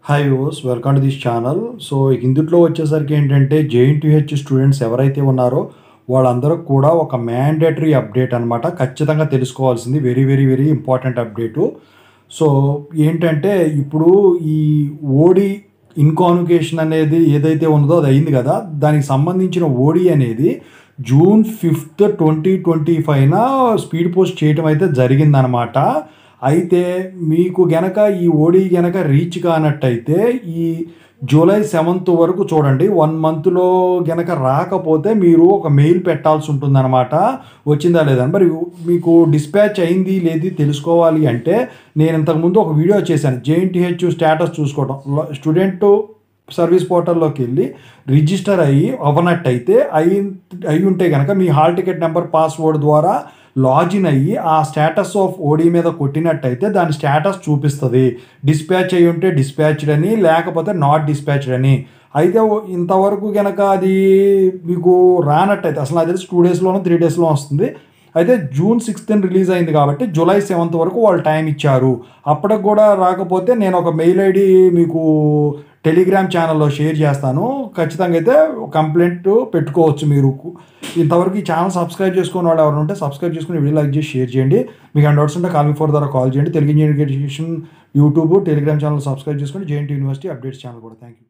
Hi viewers, welcome to this channel. So ఇందులో వచ్చేసరికి ఏంటంటే జేఎన్టీయూహెచ్ స్టూడెంట్స్ ఎవరైతే ఉన్నారో వాళ్ళందరూ కూడా ఒక మ్యాండేటరీ అప్డేట్ అనమాట. ఖచ్చితంగా తెలుసుకోవాల్సింది very very very important update. So ఏంటంటే ఇప్పుడు ఈ ఓడి ఇన్కాన్వికేషన్ అనేది ఏదైతే ఉన్నదో అది అయింది కదా, దానికి సంబంధించిన ఓడి అనేది జూన్ 5, 2025న స్పీడ్ పోస్ట్ చేయటం అయితే జరిగిందనమాట. అయితే మీకు గనక ఈ ఓడి గనక రీచ్ కానట్టయితే ఈ జూలై 7 వరకు చూడండి. 1 మంత్లో గనక రాకపోతే మీరు ఒక మెయిల్ పెట్టాల్సి ఉంటుందన్నమాట, వచ్చిందా లేదా. మరి మీకు డిస్పాచ్ అయింది లేదు తెలుసుకోవాలి అంటే నేను ఇంతకుముందు ఒక వీడియో చేశాను. జేఎన్టీహెచ్ స్టేటస్ చూసుకోవడం, స్టూడెంట్ సర్వీస్ పోర్టల్లోకి వెళ్ళి రిజిస్టర్ అవ్వనట్టయితే అయి ఉంటే కనుక మీ హాల్ టికెట్ నెంబర్ పాస్వర్డ్ ద్వారా లాగిన్ అయ్యి ఆ స్టేటస్ ఆఫ్ ఓడి మీద కొట్టినట్టయితే దాని స్టేటస్ చూపిస్తుంది. డిస్పాచ్ అయ్యి ఉంటే డిస్పాచ్డ్ అని, లేకపోతే నాట్ డిస్పాచ్డ్ అని. అయితే ఇంతవరకు కనుక అది మీకు రానట్టయితే, అసలు నాకు తెలిసి 2 డేస్లోనో 3 డేస్లో వస్తుంది. అయితే జూన్ 6 రిలీజ్ అయింది కాబట్టి జూలై 7 వరకు వాళ్ళు టైం ఇచ్చారు. అప్పటికి కూడా రాకపోతే నేను ఒక మెయిల్ ఐడి మీకు టెలిగ్రామ్ ఛానల్లో షేర్ చేస్తాను. ఖచ్చితంగా అయితే కంప్లైంట్ పెట్టుకోవచ్చు మీరు. ఇంతవరకు ఈ ఛానల్ సబ్స్క్రైబ్ చేసుకున్న వాళ్ళు ఎవరు ఉంటే సబ్స్క్రైబ్ చేసుకుని వీడియో లైక్ చేసి షేర్ చేయండి. మీకు ఏమైనా డౌట్స్ ఉంటే కాల్ మీ ఫోర్ ద్వారా కాల్ చేయండి. Telugu engineering education YouTube Telegram channel subscribe చేసుకుని జేఎన్టీ యూనివర్సిటీ అప్డేట్స్ ఛానల్ కూడా. Thank you.